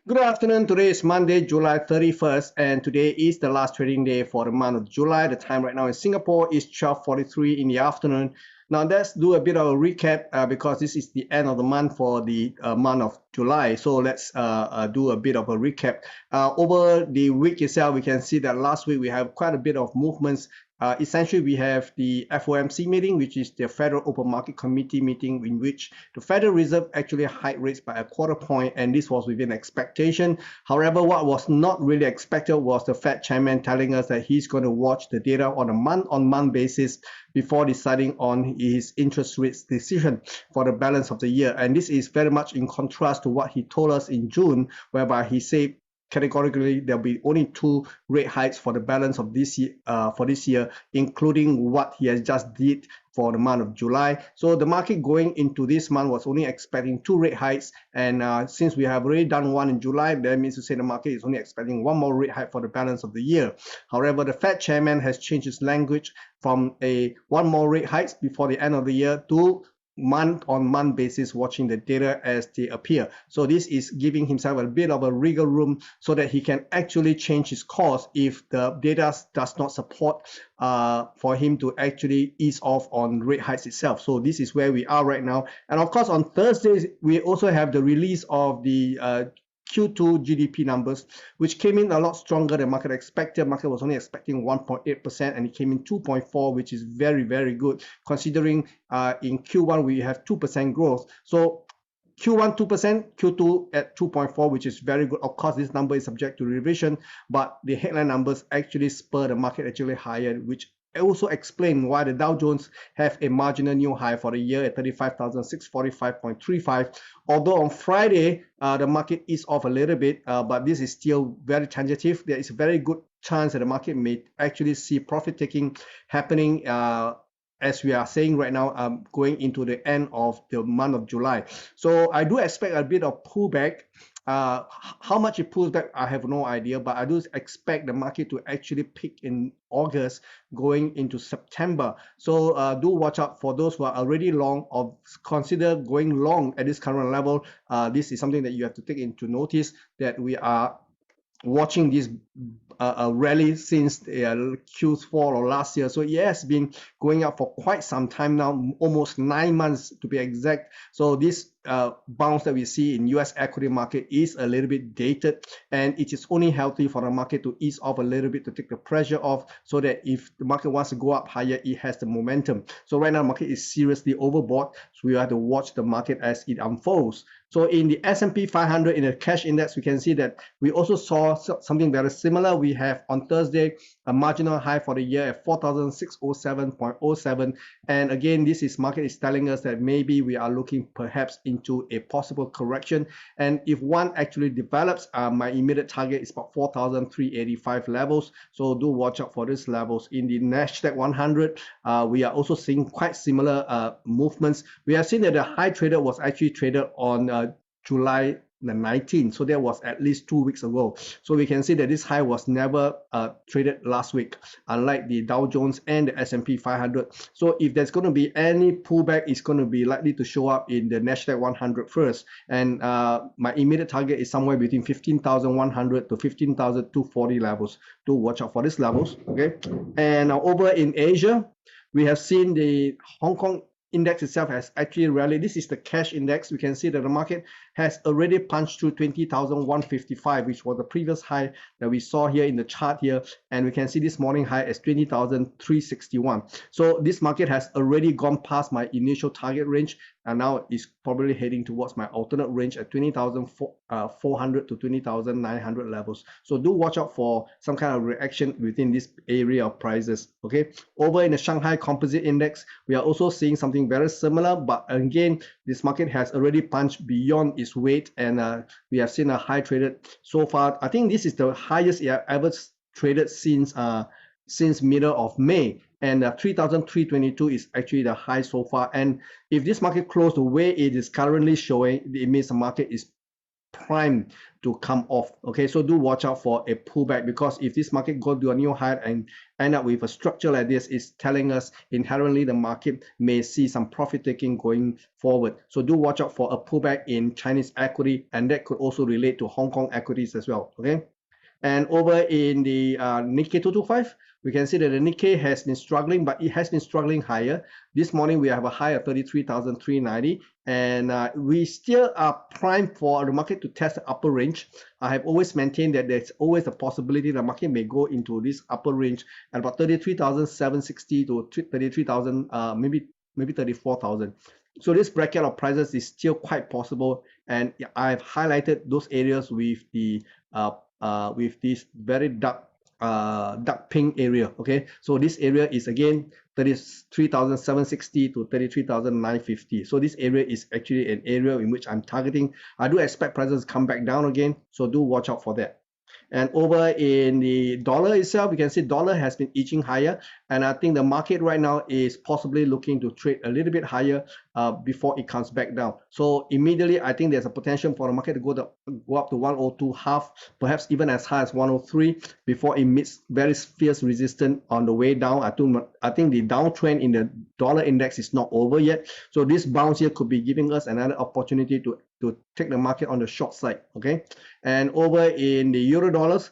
Good afternoon. Today is Monday, July 31st, and today is the last trading day for the month of July. The time right now in Singapore is 12:43 in the afternoon. Now let's do a bit of a recap because this is the end of the month for the month of July. So let's do a bit of a recap. Over the week itself, we can see that last week we have quite a bit of movements. Essentially, we have the FOMC meeting, which is the Federal Open Market Committee meeting, in which the Federal Reserve actually hiked rates by a quarter point, and this was within expectation. However, what was not really expected was the Fed chairman telling us that he's going to watch the data on a month-on-month basis before deciding on his interest rates decision for the balance of the year. And this is very much in contrast to what he told us in June, whereby he said categorically there'll be only 2 rate hikes for the balance of this year, including what he has just did for the month of July. So the market going into this month was only expecting 2 rate hikes, and since we have already done one in July, that means to say the market is only expecting 1 more rate hike for the balance of the year. However, the Fed chairman has changed his language from a 1 more rate hikes before the end of the year to month-on-month basis, watching the data as they appear. So this is giving himself a bit of a wiggle room so that he can actually change his course if the data does not support for him to actually ease off on rate hikes itself. So this is where we are right now. And of course, on Thursdays, we also have the release of the Q2 GDP numbers, which came in a lot stronger than market expected. Market was only expecting 1.8%, and it came in 2.4%, which is very, very good considering in Q1 we have 2% growth. So Q1 2%, Q2 at 2.4%, which is very good. Of course, this number is subject to revision, but the headline numbers actually spur the market actually higher, which also explain why the Dow Jones have a marginal new high for the year at 35,645.35. Although on Friday, the market is off a little bit, but this is still very tentative. There is a very good chance that the market may actually see profit taking happening as we are saying right now, going into the end of the month of July. So I do expect a bit of pullback. How much it pulls back, I have no idea, but I do expect the market to actually peak in August going into September. So do watch out for those who are already long or consider going long at this current level. This is something that you have to take into notice, that we are watching this rally since Q4 or last year. So it has been going up for quite some time now, almost 9 months to be exact. So this bounce that we see in US equity market is a little bit dated, and it is only healthy for the market to ease off a little bit to take the pressure off, so that if the market wants to go up higher, it has the momentum. So right now the market is seriously overbought, so we have to watch the market as it unfolds. So in the S&P 500, in the cash index, we can see that we also saw something very similar. We have on Thursday a marginal high for the year at 4,607.07, and again, this is market is telling us that maybe we are looking perhaps into a possible correction. And if one actually develops, my immediate target is about 4,385 levels. So do watch out for these levels. In the Nasdaq 100, we are also seeing quite similar movements. We have seen that the high traded was actually traded on July the 19th, so that was at least 2 weeks ago. So we can see that this high was never traded last week, unlike the Dow Jones and the S&P 500. So if there's going to be any pullback, it's going to be likely to show up in the Nasdaq 100 first, and my immediate target is somewhere between 15,100 to 15,240 levels. Do watch out for these levels. Okay, and over in Asia, we have seen the Hong Kong index itself has actually rallied. This is the cash index. We can see that the market has already punched through 20,155, which was the previous high that we saw here in the chart here, and we can see this morning high as 20,361. So this market has already gone past my initial target range, and now is probably heading towards my alternate range at 20,400 to 20,900 levels. So do watch out for some kind of reaction within this area of prices. Okay, over in the Shanghai Composite Index, we are also seeing something very similar, but again, this market has already punched beyond its weight, and we have seen a high traded so far. I think this is the highest it ever traded since middle of May, and 3,322 is actually the high so far. And if this market closed the way it is currently showing, it means the market is primed to come off. Okay, so do watch out for a pullback, because if this market go to a new high and end up with a structure like this, it's telling us inherently the market may see some profit taking going forward. So do watch out for a pullback in Chinese equity, and that could also relate to Hong Kong equities as well. Okay. And over in the Nikkei 225, we can see that the Nikkei has been struggling, but it has been struggling higher. This morning, we have a high of 33,390, and we still are primed for the market to test the upper range. I have always maintained that there's always a possibility the market may go into this upper range at about 33,760 to 33,000, maybe 34,000. So this bracket of prices is still quite possible, and I've highlighted those areas with the with this very dark pink area. Okay, so this area is again 33,760 to 33,950. So this area is actually an area in which I'm targeting. I do expect prices to come back down again, so do watch out for that. And over in the dollar itself, we can see dollar has been edging higher, and I think the market right now is possibly looking to trade a little bit higher before it comes back down. So immediately, I think there's a potential for the market to go up to 102.5, perhaps even as high as 103 before it meets very fierce resistance on the way down. I think the downtrend in the dollar index is not over yet. So this bounce here could be giving us another opportunity to take the market on the short side. Okay, and over in the euro dollars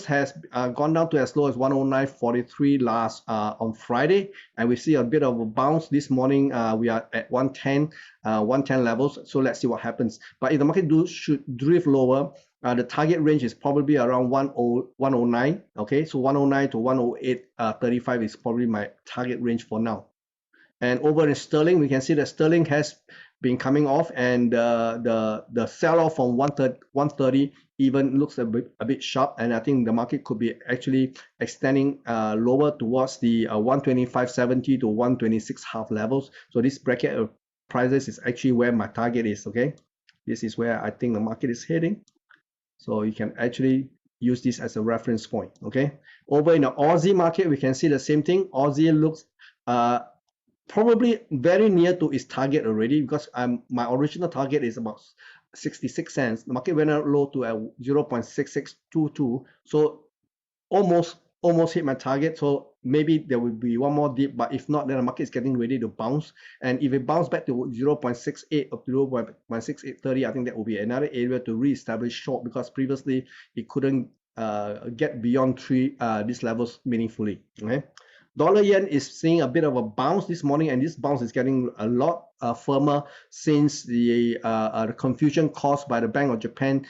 has gone down to as low as 109.43 last on Friday, and we see a bit of a bounce this morning. We are at 110 levels, so let's see what happens. But if the market should drift lower, the target range is probably around 109. Okay, so 109 to 108.35 is probably my target range for now. And over in sterling, we can see that sterling has been coming off, and the sell-off from 130 even looks a bit sharp, and I think the market could be actually extending lower towards the 125.70 to 126.5 levels. So this bracket of prices is actually where my target is. Okay, this is where I think the market is heading, so you can actually use this as a reference point. Okay, over in the Aussie market, we can see the same thing. Aussie looks probably very near to its target already, because my original target is about 66 cents. The market went out low to 0.6622, so almost hit my target. So maybe there will be one more dip, but if not, then the market is getting ready to bounce. And if it bounce back to 0.68 or 0.6830, I think that will be another area to re-establish short, because previously it couldn't get beyond these levels meaningfully. Okay. Dollar yen is seeing a bit of a bounce this morning, and this bounce is getting a lot firmer since the confusion caused by the Bank of Japan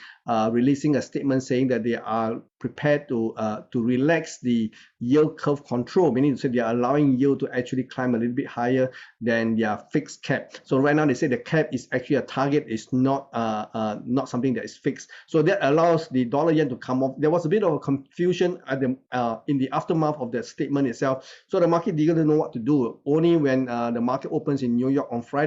releasing a statement saying that they are prepared to relax the yield curve control, meaning to say they are allowing yield to actually climb a little bit higher than their fixed cap. So right now they say the cap is actually a target, is not something that is fixed. So that allows the dollar yen to come off. There was a bit of a confusion at in the aftermath of the statement itself. So the market didn't know what to do. Only when the market opens in New York on Friday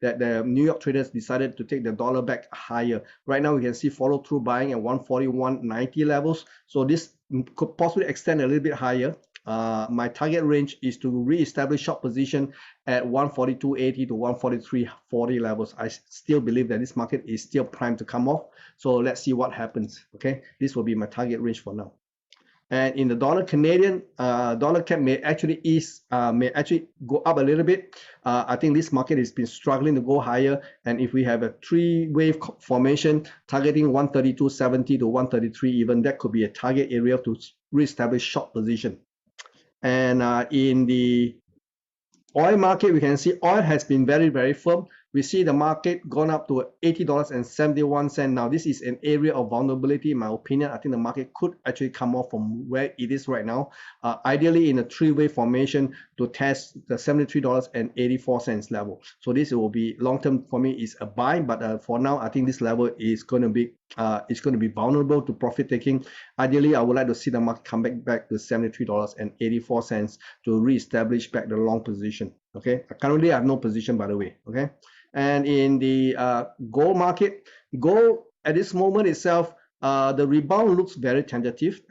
that the New York traders decided to take the dollar back higher. Right now we can see follow through buying at 141.90 levels. So this could possibly extend a little bit higher. My target range is to re-establish short position at 142.80 to 143.40 levels. I still believe that this market is still primed to come off. So let's see what happens. Okay, this will be my target range for now. And in the dollar Canadian, dollar cap may actually go up a little bit. I think this market has been struggling to go higher, and if we have a three-wave formation targeting 132.70 to 133 even, that could be a target area to re-establish short position. And in the oil market, we can see oil has been very, very firm. We see the market gone up to $80.71. Now, this is an area of vulnerability, in my opinion. I think the market could actually come off from where it is right now, ideally in a three-way formation to test the $73.84 level. So this will be long-term for me is a buy, but for now, I think this level is going to be vulnerable to profit taking. Ideally, I would like to see the market come back to $73.84 to re-establish back the long position. Okay, currently I have no position, by the way. Okay, and in the gold market, gold at this moment itself, the rebound looks very tentative.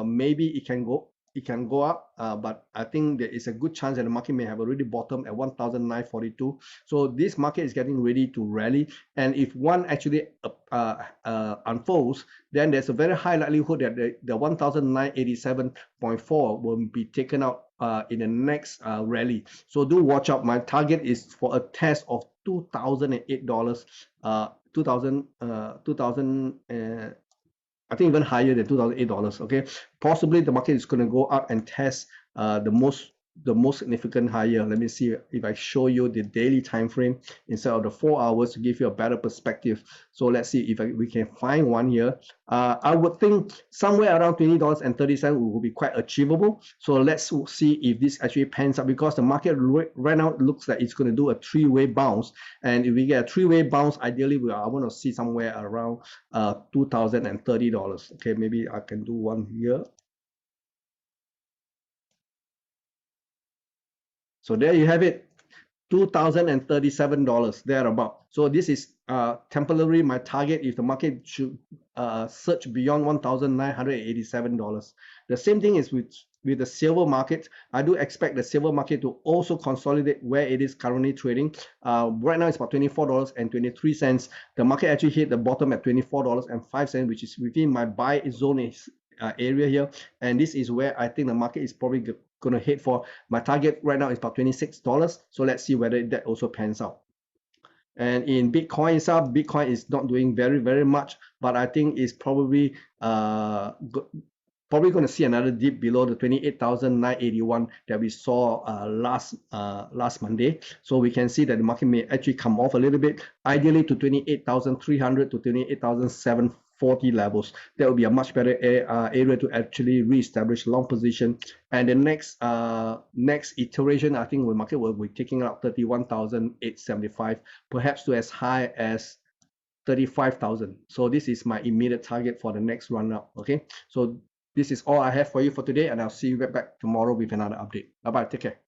Maybe it can go it can go up, but I think there is a good chance that the market may have already bottomed at 1942. So this market is getting ready to rally, and if one actually unfolds, then there's a very high likelihood that the 1987.4 will be taken out in the next rally. So do watch out. My target is for a test of $2,008, 2000 I think even higher than $2008. Okay, possibly the market is going to go up and test the most significant higher. Let me see if I show you the daily time frame instead of the 4 hours to give you a better perspective. So let's see if we can find one here. I would think somewhere around $20.30 will be quite achievable. So let's see if this actually pans out, because the market right now looks like it's going to do a three-way bounce. And if we get a three-way bounce, ideally I want to see somewhere around $2,030. Okay, maybe I can do one here. So there you have it, $2,037 thereabout. So this is temporarily my target if the market should surge beyond $1,987. The same thing is with the silver market. I do expect the silver market to also consolidate where it is currently trading. Right now it's about $24.23. The market actually hit the bottom at $24.05, which is within my buy zone area here, and this is where I think the market is probably going to hit for. My target right now is about $26. So let's see whether that also pans out. And in Bitcoin itself, Bitcoin is not doing very much, but I think it's probably going to see another dip below the 28,981 that we saw last Monday. So we can see that the market may actually come off a little bit, ideally to 28,300 to 28,740 levels. That would be a much better area to actually reestablish long position. And the next iteration, I think the market will be taking out 31,875, perhaps to as high as 35,000. So this is my immediate target for the next run up. Okay, so this is all I have for you for today, and I'll see you right back tomorrow with another update. Bye bye. Take care.